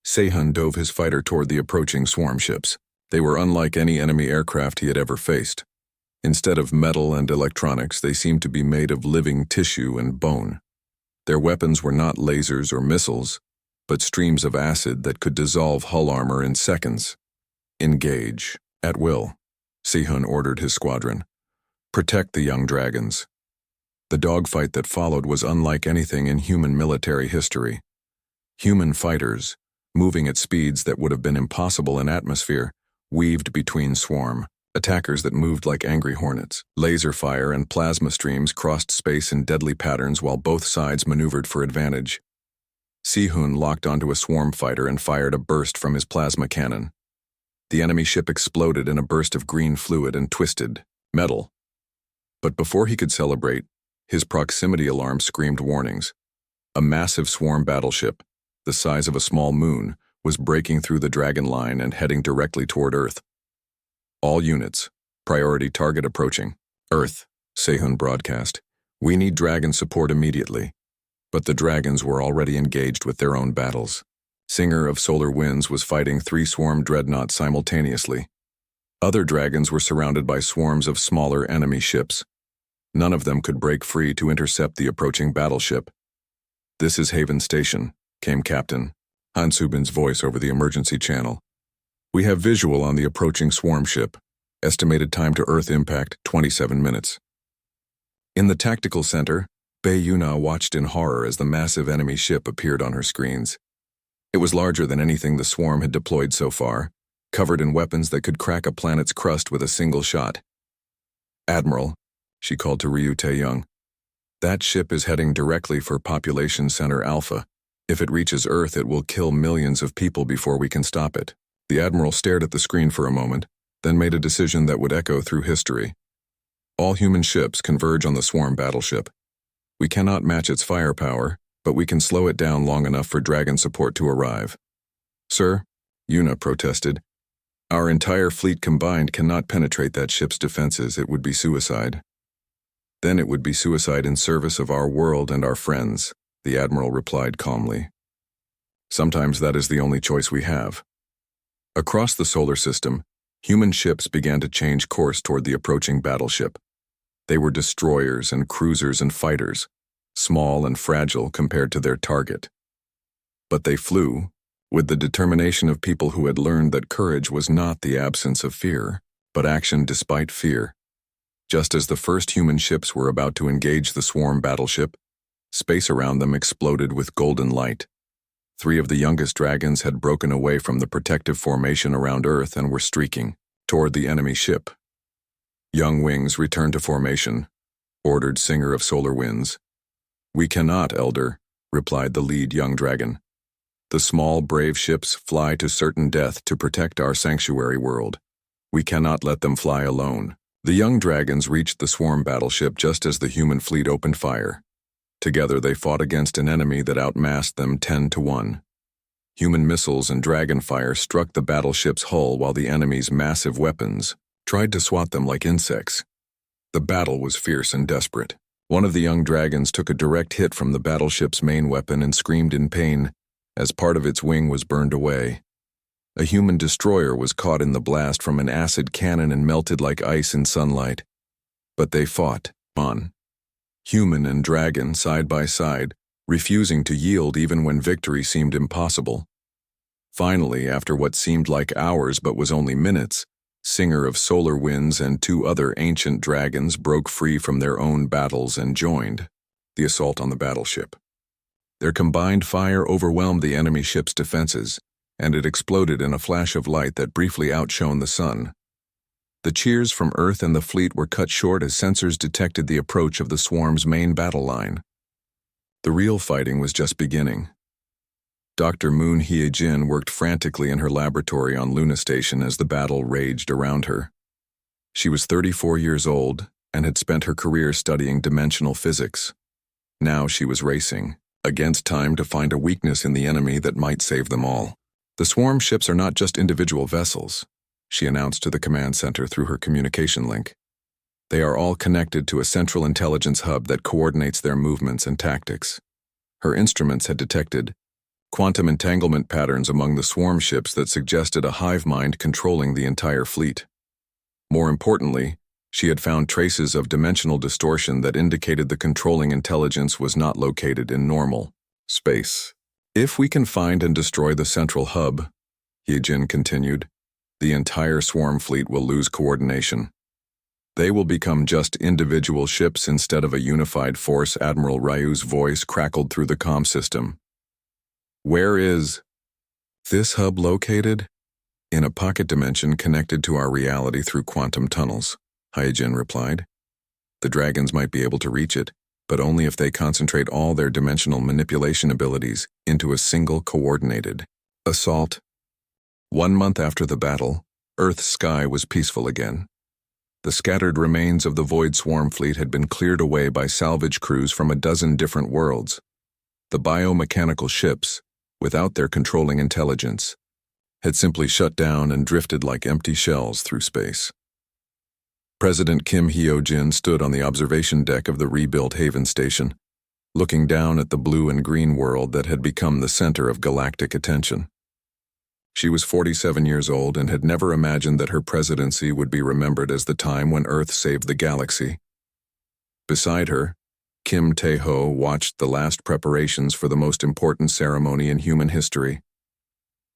Sehun dove his fighter toward the approaching swarm ships. They were unlike any enemy aircraft he had ever faced. Instead of metal and electronics, they seemed to be made of living tissue and bone. Their weapons were not lasers or missiles, but streams of acid that could dissolve hull armor in seconds. "Engage, at will," Sehun ordered his squadron. "Protect the young dragons." The dogfight that followed was unlike anything in human military history. Human fighters, moving at speeds that would have been impossible in atmosphere, weaved between swarm. Attackers that moved like angry hornets. Laser fire and plasma streams crossed space in deadly patterns while both sides maneuvered for advantage. Sehun locked onto a swarm fighter and fired a burst from his plasma cannon. The enemy ship exploded in a burst of green fluid and twisted metal. But before he could celebrate, his proximity alarm screamed warnings. A massive swarm battleship, the size of a small moon, was breaking through the dragon line and heading directly toward Earth. "All units, priority target approaching. Earth," Sehun broadcast. "We need dragon support immediately." But the dragons were already engaged with their own battles. Singer of Solar Winds was fighting 3 swarm dreadnoughts simultaneously. Other dragons were surrounded by swarms of smaller enemy ships. None of them could break free to intercept the approaching battleship. "This is Haven Station," came Captain Hansubin's voice over the emergency channel. "We have visual on the approaching swarm ship. Estimated time to Earth impact, 27 minutes. In the tactical center, Bei Yuna watched in horror as the massive enemy ship appeared on her screens. It was larger than anything the swarm had deployed so far, covered in weapons that could crack a planet's crust with a single shot. "Admiral," she called to Ryu Taeyong, "that ship is heading directly for Population Center Alpha. If it reaches Earth, it will kill millions of people before we can stop it." The Admiral stared at the screen for a moment, then made a decision that would echo through history. "All human ships converge on the swarm battleship. We cannot match its firepower, but we can slow it down long enough for dragon support to arrive." "Sir," Yuna protested, "our entire fleet combined cannot penetrate that ship's defenses. It would be suicide." "Then it would be suicide in service of our world and our friends," the Admiral replied calmly. "Sometimes that is the only choice we have." Across the solar system, human ships began to change course toward the approaching battleship. They were destroyers and cruisers and fighters, small and fragile compared to their target. But they flew, with the determination of people who had learned that courage was not the absence of fear, but action despite fear. Just as the first human ships were about to engage the swarm battleship, space around them exploded with golden light. 3 of the youngest dragons had broken away from the protective formation around Earth and were streaking toward the enemy ship. "Young wings, return to formation," ordered Singer of Solar Winds. "We cannot, Elder," replied the lead young dragon. "The small, brave ships fly to certain death to protect our sanctuary world. We cannot let them fly alone." The young dragons reached the swarm battleship just as the human fleet opened fire. Together they fought against an enemy that outmassed them 10-1. Human missiles and dragon fire struck the battleship's hull while the enemy's massive weapons tried to swat them like insects. The battle was fierce and desperate. One of the young dragons took a direct hit from the battleship's main weapon and screamed in pain as part of its wing was burned away. A human destroyer was caught in the blast from an acid cannon and melted like ice in sunlight. But they fought on. Human and dragon side by side, refusing to yield even when victory seemed impossible. Finally, after what seemed like hours but was only minutes, Singer of Solar Winds and 2 other ancient dragons broke free from their own battles and joined the assault on the battleship. Their combined fire overwhelmed the enemy ship's defenses, and it exploded in a flash of light that briefly outshone the sun. The cheers from Earth and the fleet were cut short as sensors detected the approach of the swarm's main battle line. The real fighting was just beginning. Dr. Moon Hye-jin worked frantically in her laboratory on Luna Station as the battle raged around her. She was 34 years old and had spent her career studying dimensional physics. Now she was racing against time to find a weakness in the enemy that might save them all. The swarm ships are not just individual vessels, she announced to the command center through her communication link. They are all connected to a central intelligence hub that coordinates their movements and tactics. Her instruments had detected quantum entanglement patterns among the swarm ships that suggested a hive mind controlling the entire fleet. More importantly, she had found traces of dimensional distortion that indicated the controlling intelligence was not located in normal space. If we can find and destroy the central hub, Hye-jin continued, the entire swarm fleet will lose coordination. They will become just individual ships instead of a unified force. Admiral Ryu's voice crackled through the comm system. Where is this hub located? In a pocket dimension connected to our reality through quantum tunnels, Hye-jin replied. The dragons might be able to reach it, but only if they concentrate all their dimensional manipulation abilities into a single coordinated assault. 1 month after the battle, Earth's sky was peaceful again. The scattered remains of the Void Swarm fleet had been cleared away by salvage crews from a dozen different worlds. The biomechanical ships, without their controlling intelligence, had simply shut down and drifted like empty shells through space. President Kim Hye-jin stood on the observation deck of the rebuilt Haven Station, looking down at the blue and green world that had become the center of galactic attention. She was 47 years old and had never imagined that her presidency would be remembered as the time when Earth saved the galaxy. Beside her, Kim Tae-ho watched the last preparations for the most important ceremony in human history.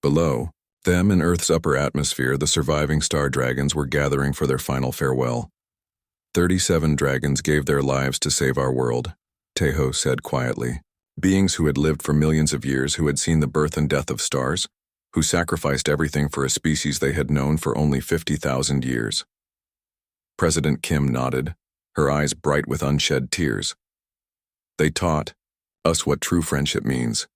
Below them, in Earth's upper atmosphere, the surviving star dragons were gathering for their final farewell. 37 dragons gave their lives to save our world, Tae-ho said quietly. Beings who had lived for millions of years, who had seen the birth and death of stars, who sacrificed everything for a species they had known for only 50,000 years. President Kim nodded, her eyes bright with unshed tears. They taught us what true friendship means.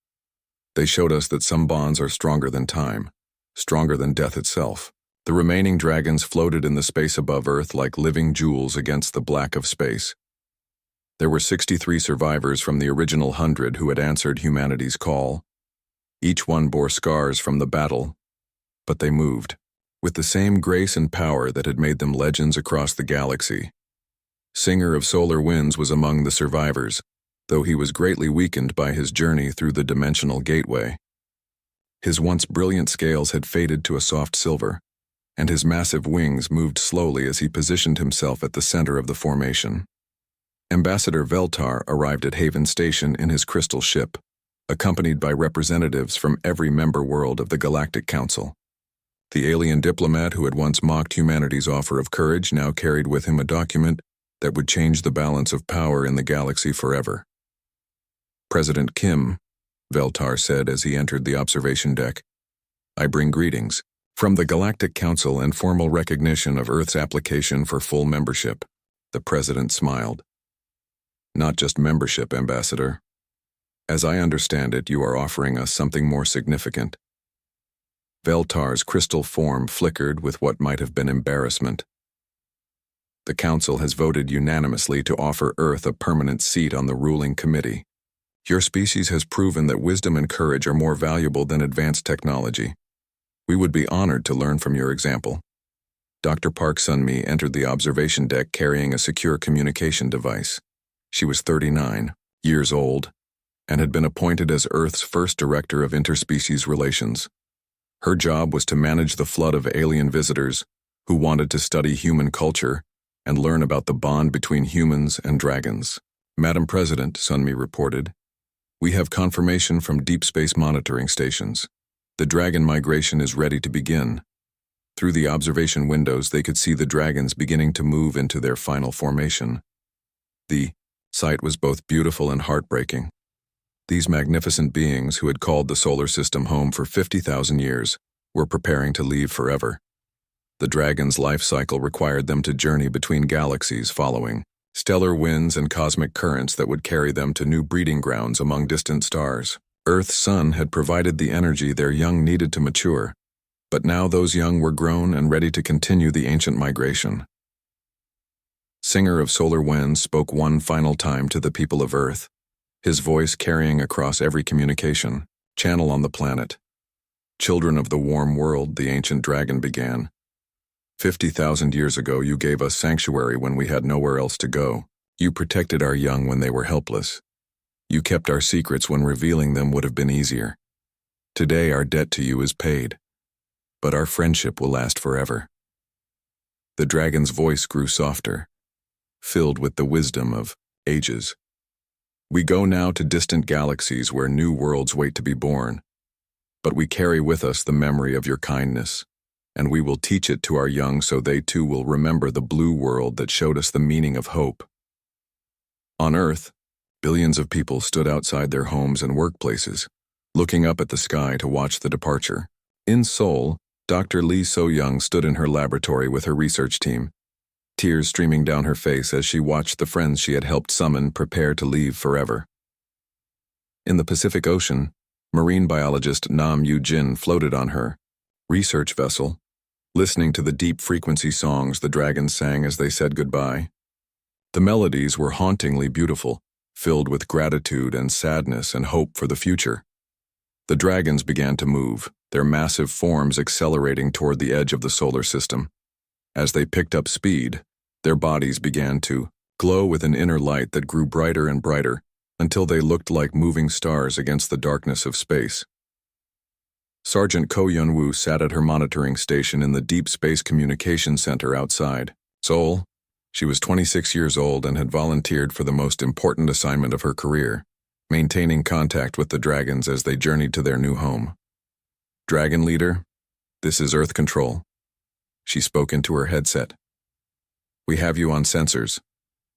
They showed us that some bonds are stronger than time, stronger than death itself. The remaining dragons floated in the space above Earth like living jewels against the black of space. There were 63 survivors from the original 100 who had answered humanity's call. Each one bore scars from the battle, but they moved with the same grace and power that had made them legends across the galaxy. Singer of Solar Winds was among the survivors, though he was greatly weakened by his journey through the dimensional gateway. His once brilliant scales had faded to a soft silver, and his massive wings moved slowly as he positioned himself at the center of the formation. Ambassador Veltar arrived at Haven Station in his crystal ship, accompanied by representatives from every member world of the Galactic Council. The alien diplomat who had once mocked humanity's offer of courage now carried with him a document that would change the balance of power in the galaxy forever. President Kim, Veltar said as he entered the observation deck, I bring greetings from the Galactic Council and formal recognition of Earth's application for full membership. The president smiled. Not just membership, Ambassador. As I understand it, you are offering us something more significant. Veltar's crystal form flickered with what might have been embarrassment. The Council has voted unanimously to offer Earth a permanent seat on the ruling committee. Your species has proven that wisdom and courage are more valuable than advanced technology. We would be honored to learn from your example. Dr. Park Sun-mi entered the observation deck carrying a secure communication device. She was 39 years old and had been appointed as Earth's first director of interspecies relations. Her job was to manage the flood of alien visitors who wanted to study human culture and learn about the bond between humans and dragons. Madam President, Sunmi reported, we have confirmation from deep space monitoring stations. The dragon migration is ready to begin. Through the observation windows, they could see the dragons beginning to move into their final formation. The sight was both beautiful and heartbreaking. These magnificent beings, who had called the solar system home for 50,000 years, were preparing to leave forever. The dragon's life cycle required them to journey between galaxies, following stellar winds and cosmic currents that would carry them to new breeding grounds among distant stars. Earth's sun had provided the energy their young needed to mature, but now those young were grown and ready to continue the ancient migration. Singer of Solar Winds spoke one final time to the people of Earth, his voice carrying across every communication channel on the planet. Children of the warm world, the ancient dragon began. 50,000 years ago, you gave us sanctuary when we had nowhere else to go. You protected our young when they were helpless. You kept our secrets when revealing them would have been easier. Today, our debt to you is paid, but our friendship will last forever. The dragon's voice grew softer, filled with the wisdom of ages. We go now to distant galaxies where new worlds wait to be born, but we carry with us the memory of your kindness, and we will teach it to our young so they too will remember the blue world that showed us the meaning of hope. On Earth, billions of people stood outside their homes and workplaces, looking up at the sky to watch the departure. In Seoul, Dr. Lee So-young stood in her laboratory with her research team, tears streaming down her face as she watched the friends she had helped summon prepare to leave forever. In the Pacific Ocean, marine biologist Nam Yu-jin floated on her research vessel, listening to the deep frequency songs the dragons sang as they said goodbye. The melodies were hauntingly beautiful, filled with gratitude and sadness and hope for the future. The dragons began to move, their massive forms accelerating toward the edge of the solar system. As they picked up speed, their bodies began to glow with an inner light that grew brighter and brighter until they looked like moving stars against the darkness of space. Sergeant Ko Yun-woo sat at her monitoring station in the Deep Space Communication Center outside Seoul. She was 26 years old and had volunteered for the most important assignment of her career, maintaining contact with the dragons as they journeyed to their new home. Dragon Leader, this is Earth Control. She spoke into her headset. We have you on sensors.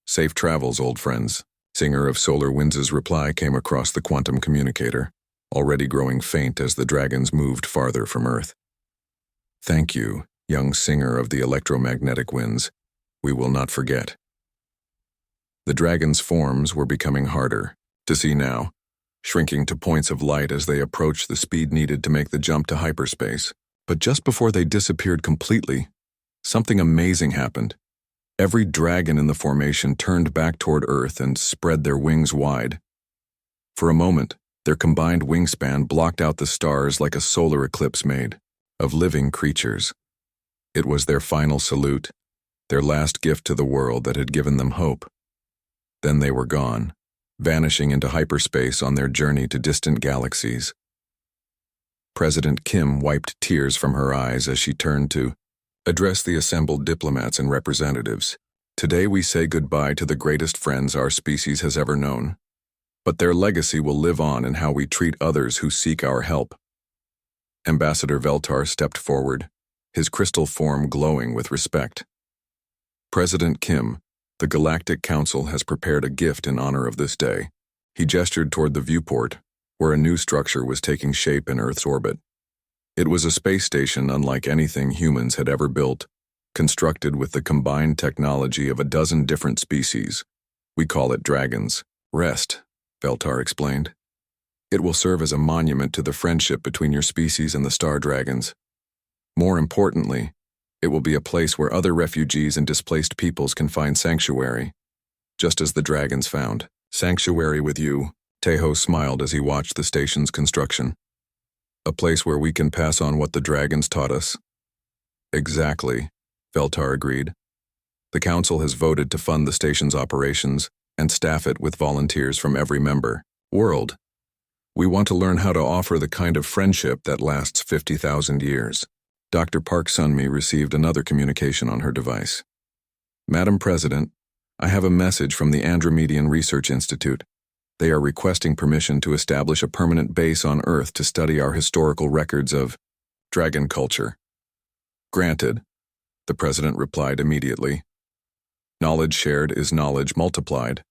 Safe travels, old friends. Singer of Solar Winds' reply came across the quantum communicator, already growing faint as the dragons moved farther from Earth. Thank you, young singer of the electromagnetic winds. We will not forget. The dragons' forms were becoming harder to see now, shrinking to points of light as they approached the speed needed to make the jump to hyperspace. But just before they disappeared completely, something amazing happened. Every dragon in the formation turned back toward Earth and spread their wings wide. For a moment, their combined wingspan blocked out the stars like a solar eclipse made of living creatures. It was their final salute, their last gift to the world that had given them hope. Then they were gone, vanishing into hyperspace on their journey to distant galaxies. President Kim wiped tears from her eyes as she turned to address the assembled diplomats and representatives. Today we say goodbye to the greatest friends our species has ever known. But their legacy will live on in how we treat others who seek our help. Ambassador Veltar stepped forward, his crystal form glowing with respect. President Kim, the Galactic Council has prepared a gift in honor of this day. He gestured toward the viewport, where a new structure was taking shape in Earth's orbit. It was a space station unlike anything humans had ever built, constructed with the combined technology of a dozen different species. We call it dragons. Rest, Veltar explained. It will serve as a monument to the friendship between your species and the star dragons. More importantly, it will be a place where other refugees and displaced peoples can find sanctuary, just as the dragons found sanctuary with you. Teho smiled as he watched the station's construction. A place where we can pass on what the dragons taught us. Exactly, Veltar agreed. The council has voted to fund the station's operations and staff it with volunteers from every member world. We want to learn how to offer the kind of friendship that lasts 50,000 years. Dr. Park Sunmi received another communication on her device. Madam President, I have a message from the Andromedian Research Institute. They are requesting permission to establish a permanent base on Earth to study our historical records of dragon culture. Granted, the President replied immediately. Knowledge shared is knowledge multiplied.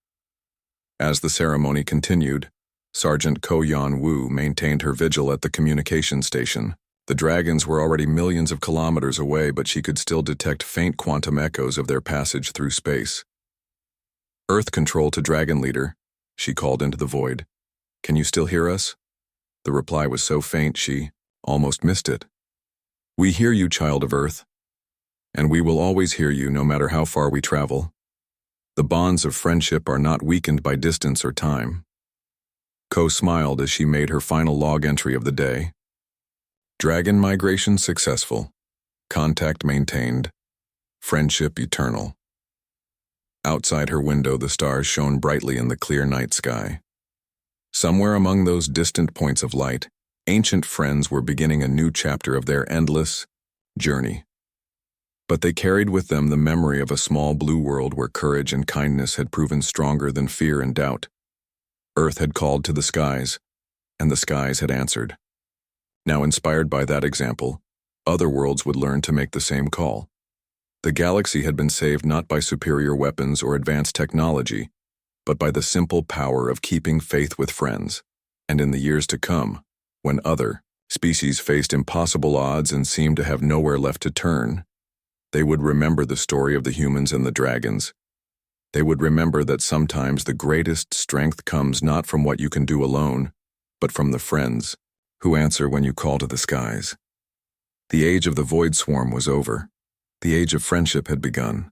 As the ceremony continued, Sergeant Ko Yan Wu maintained her vigil at the communication station. The dragons were already millions of kilometers away, but she could still detect faint quantum echoes of their passage through space. Earth control to Dragon Leader, she called into the void. Can you still hear us? The reply was so faint she almost missed it. We hear you, child of Earth. And we will always hear you no matter how far we travel. The bonds of friendship are not weakened by distance or time. Ko smiled as she made her final log entry of the day. Dragon migration successful. Contact maintained. Friendship eternal. Outside her window, the stars shone brightly in the clear night sky. Somewhere among those distant points of light, ancient friends were beginning a new chapter of their endless journey. But they carried with them the memory of a small blue world where courage and kindness had proven stronger than fear and doubt. Earth had called to the skies, and the skies had answered. Now, inspired by that example, other worlds would learn to make the same call. The galaxy had been saved not by superior weapons or advanced technology, but by the simple power of keeping faith with friends. And in the years to come, when other species faced impossible odds and seemed to have nowhere left to turn, they would remember the story of the humans and the dragons. They would remember that sometimes the greatest strength comes not from what you can do alone, but from the friends who answer when you call to the skies. The age of the void swarm was over. The age of friendship had begun.